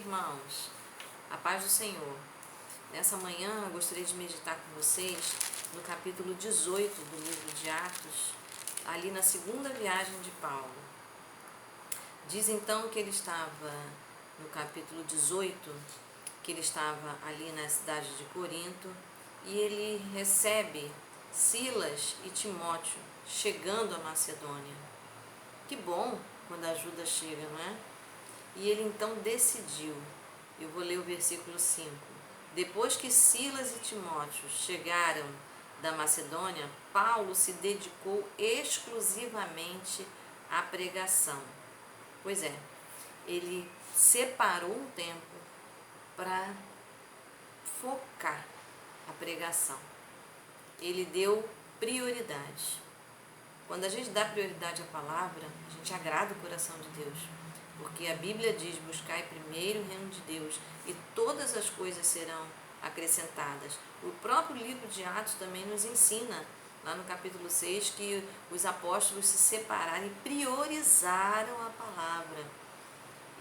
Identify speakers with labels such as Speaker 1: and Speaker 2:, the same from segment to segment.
Speaker 1: irmãos, a paz do Senhor. Nessa manhã eu gostaria de meditar com vocês no capítulo 18 do livro de Atos, ali na segunda viagem de Paulo. Diz então que ele estava, no capítulo 18, que ele estava ali na cidade de Corinto e ele recebe Silas e Timóteo chegando a Macedônia. Que bom quando a ajuda chega, não é? E ele então decidiu, eu vou ler o versículo 5. Depois que Silas e Timóteo chegaram da Macedônia, Paulo se dedicou exclusivamente à pregação. Pois é, ele separou um tempo para focar a pregação. Ele deu prioridade. Quando a gente dá prioridade à palavra, a gente agrada o coração de Deus. Porque a Bíblia diz, buscai primeiro o reino de Deus e todas as coisas serão acrescentadas. O próprio livro de Atos também nos ensina, lá no capítulo 6, que os apóstolos se separaram e priorizaram a palavra.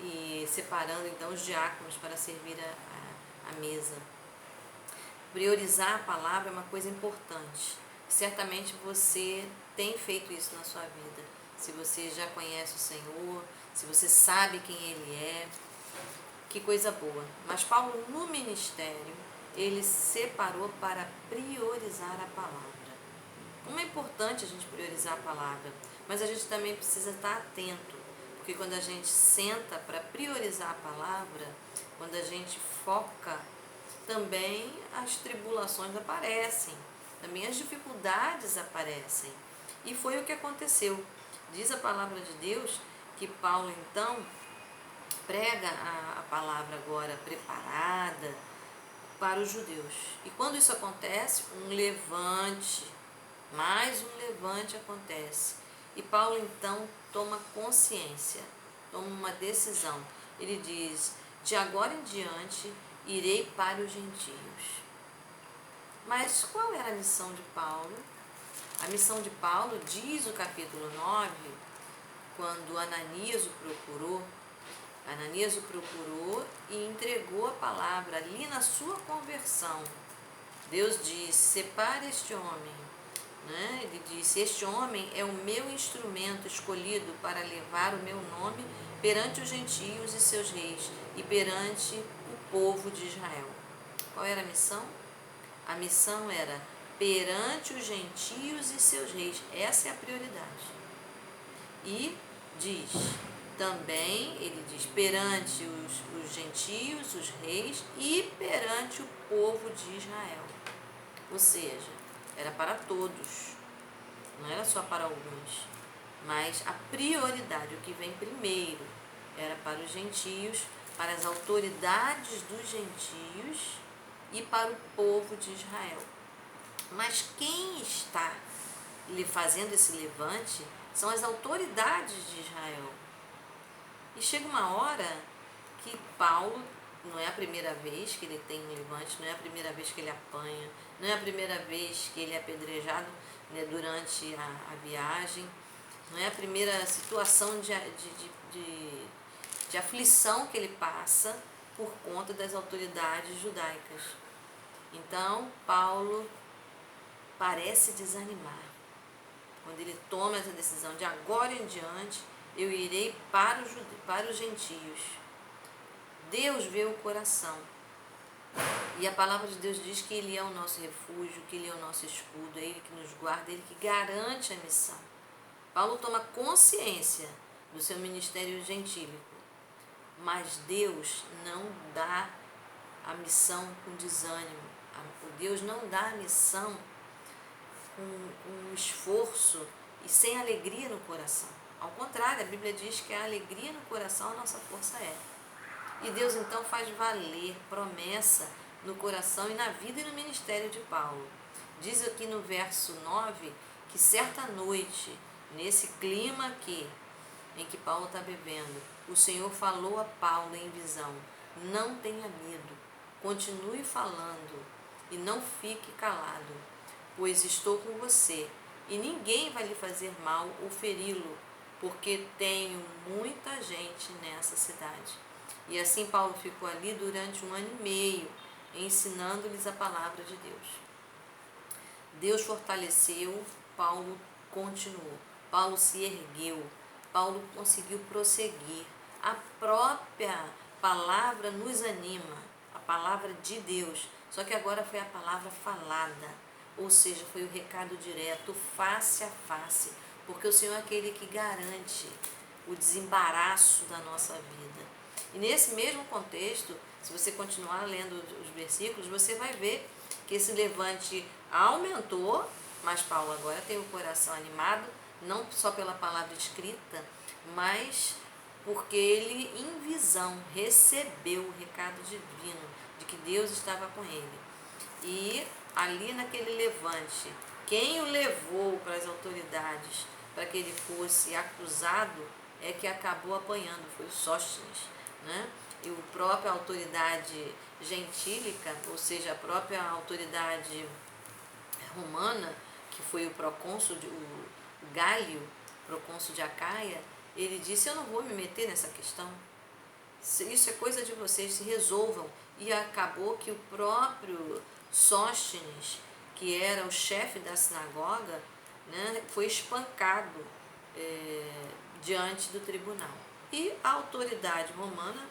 Speaker 1: E separando então os diáconos para servir a mesa. Priorizar a palavra é uma coisa importante. Certamente você tem feito isso na sua vida. Se você já conhece o Senhor, se você sabe quem Ele é, que coisa boa. Mas Paulo, no ministério, ele separou para priorizar a palavra. Como é importante a gente priorizar a palavra, mas a gente também precisa estar atento, porque quando a gente senta para priorizar a palavra, quando a gente foca, também as tribulações aparecem, também as dificuldades aparecem. E foi o que aconteceu. Diz a palavra de Deus que Paulo então prega a palavra agora preparada para os judeus. E quando isso acontece, um levante, mais um levante acontece. E Paulo então toma consciência, toma uma decisão. Ele diz, de agora em diante irei para os gentios. Mas qual era a missão de Paulo? A missão de Paulo, diz o capítulo 9, quando Ananias o procurou e entregou a palavra ali na sua conversão. Deus disse, separe este homem. Né? Ele disse, este homem é o meu instrumento escolhido para levar o meu nome perante os gentios e seus reis e perante o povo de Israel. Qual era a missão? A missão era perante os gentios e seus reis. Essa é a prioridade. E diz, também, ele diz, perante os gentios, os reis e perante o povo de Israel. Ou seja, era para todos, não era só para alguns. Mas a prioridade, o que vem primeiro, era para os gentios, para as autoridades dos gentios e para o povo de Israel. Mas quem está lhe fazendo esse levante são as autoridades de Israel. E chega uma hora que Paulo, não é a primeira vez que ele tem um levante, não é a primeira vez que ele apanha, não é a primeira vez que ele é apedrejado, né, durante a viagem, não é a primeira situação de aflição que ele passa por conta das autoridades judaicas. Então, Paulo parece desanimar. Quando ele toma essa decisão de agora em diante, eu irei para os gentios. Deus vê o coração. E a palavra de Deus diz que Ele é o nosso refúgio, que Ele é o nosso escudo, é Ele que nos guarda, é Ele que garante a missão. Paulo toma consciência do seu ministério gentílico, mas Deus não dá a missão com desânimo. Deus não dá a missão com esforço e sem alegria no coração. Ao contrário, a Bíblia diz que a alegria no coração a nossa força é. E Deus então faz valer promessa no coração e na vida e no ministério de Paulo. Diz aqui no verso 9 que certa noite, nesse clima aqui, em que Paulo está bebendo, o Senhor falou a Paulo em visão, não tenha medo, continue falando e não fique calado, pois estou com você e ninguém vai lhe fazer mal ou feri-lo, porque tenho muita gente nessa cidade. E assim Paulo ficou ali durante 1 ano e meio, ensinando-lhes a palavra de Deus. Deus fortaleceu, Paulo continuou, Paulo se ergueu, Paulo conseguiu prosseguir. A própria palavra nos anima, a palavra de Deus, só que agora foi a palavra falada, ou seja, foi o recado direto, face a face, porque o Senhor é aquele que garante o desembaraço da nossa vida. E nesse mesmo contexto, se você continuar lendo os versículos, você vai ver que esse levante aumentou, mas Paulo agora tem o coração animado, não só pela palavra escrita, mas porque ele, em visão, recebeu o recado divino de que Deus estava com ele. E ali naquele levante, quem o levou para as autoridades para que ele fosse acusado é que acabou apanhando, foi o Sóstenes, né? E a própria autoridade gentílica, ou seja, a própria autoridade romana, que foi o procônsul, o Gálio, procônsul de Acaia, ele disse: eu não vou me meter nessa questão, isso é coisa de vocês, se resolvam. E acabou que o próprio Sóstenes, que era o chefe da sinagoga, né, foi espancado diante do tribunal. E a autoridade romana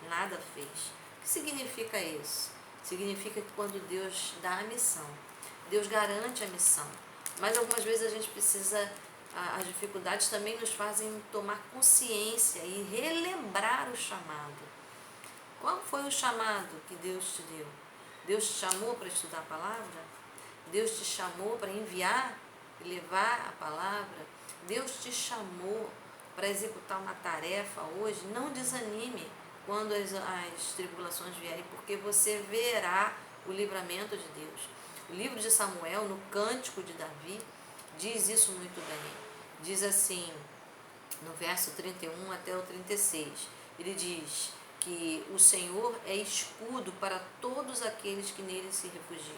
Speaker 1: nada fez. O que significa isso? Significa que quando Deus dá a missão, Deus garante a missão, mas algumas vezes a gente precisa, as dificuldades também nos fazem tomar consciência e relembrar o chamado. Qual foi o chamado que Deus te deu? Deus te chamou para estudar a palavra? Deus te chamou para enviar e levar a palavra? Deus te chamou para executar uma tarefa hoje? Não desanime quando as tribulações vierem, porque você verá o livramento de Deus. O livro de Samuel, no Cântico de Davi, diz isso muito bem. Diz assim, no verso 31 até o 36, ele diz que o Senhor é escudo para todos aqueles que nele se refugiam.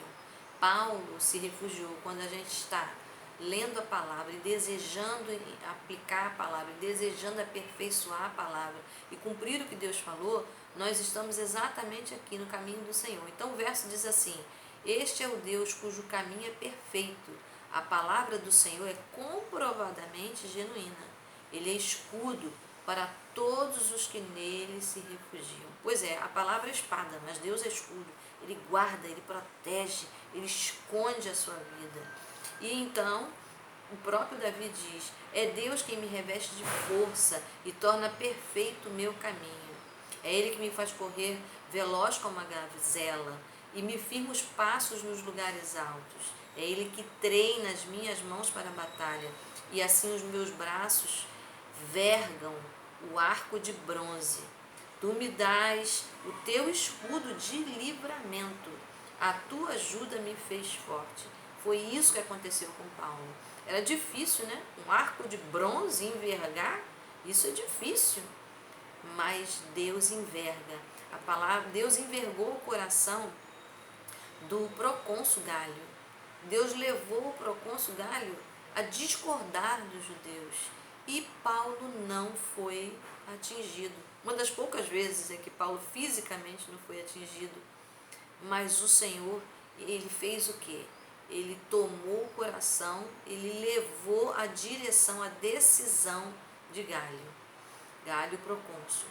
Speaker 1: Paulo se refugiou quando a gente está lendo a palavra e desejando aplicar a palavra, e desejando aperfeiçoar a palavra e cumprir o que Deus falou, nós estamos exatamente aqui no caminho do Senhor. Então o verso diz assim: este é o Deus cujo caminho é perfeito. A palavra do Senhor é comprovadamente genuína. Ele é escudo para todos os que nele se refugiam. Pois é, a palavra é espada, mas Deus é escudo. Ele guarda, ele protege, ele esconde a sua vida. E então, o próprio Davi diz: é Deus quem me reveste de força e torna perfeito o meu caminho. É Ele que me faz correr veloz como a gazela e me firma os passos nos lugares altos. É Ele que treina as minhas mãos para a batalha e assim os meus braços vergam o arco de bronze. Tu me dás o teu escudo de livramento. A tua ajuda me fez forte. Foi isso que aconteceu com Paulo. Era difícil, né? Um arco de bronze envergar, isso é difícil. Mas Deus enverga. A palavra, Deus envergou o coração do procônsul Gálio. Deus levou o procônsul Gálio a discordar dos judeus. E Paulo não foi atingido. Uma das poucas vezes em que Paulo fisicamente não foi atingido. Mas o Senhor, ele fez o quê? Ele tomou o coração, ele levou a direção, a decisão de Gálio. Gálio procônsul.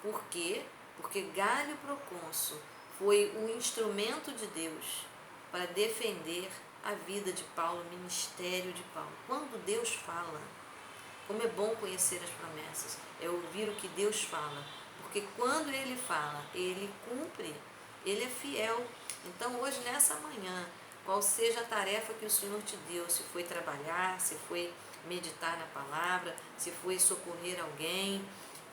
Speaker 1: Por quê? Porque Gálio procônsul foi o instrumento de Deus para defender a vida de Paulo, o ministério de Paulo. Quando Deus fala, como é bom conhecer as promessas, é ouvir o que Deus fala, porque quando Ele fala, Ele cumpre, Ele é fiel. Então hoje, nessa manhã, qual seja a tarefa que o Senhor te deu, se foi trabalhar, se foi meditar na palavra, se foi socorrer alguém,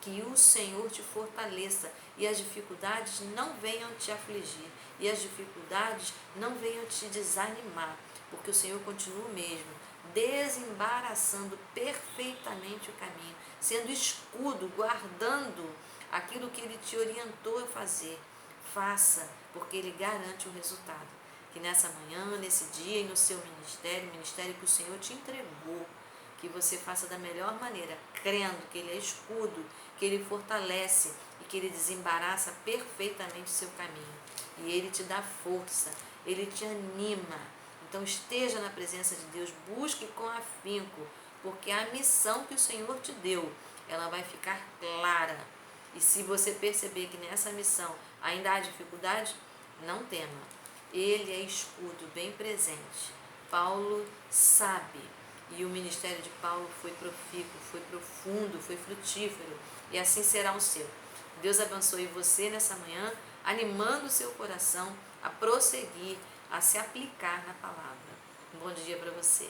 Speaker 1: que o Senhor te fortaleça e as dificuldades não venham te afligir e as dificuldades não venham te desanimar, porque o Senhor continua o mesmo, desembaraçando perfeitamente o caminho, sendo escudo, guardando aquilo que Ele te orientou a fazer. Faça, porque Ele garante o resultado. Que nessa manhã, nesse dia e no seu ministério, o ministério que o Senhor te entregou, que você faça da melhor maneira, crendo que Ele é escudo, que Ele fortalece e porque Ele desembaraça perfeitamente o seu caminho. E Ele te dá força, Ele te anima. Então esteja na presença de Deus, busque com afinco, porque a missão que o Senhor te deu, ela vai ficar clara. E se você perceber que nessa missão ainda há dificuldade, não tema. Ele é escudo bem presente. Paulo sabe. E o ministério de Paulo foi profícuo, foi profundo, foi frutífero. E assim será o seu. Deus abençoe você nessa manhã, animando o seu coração a prosseguir, a se aplicar na palavra. Um bom dia para você.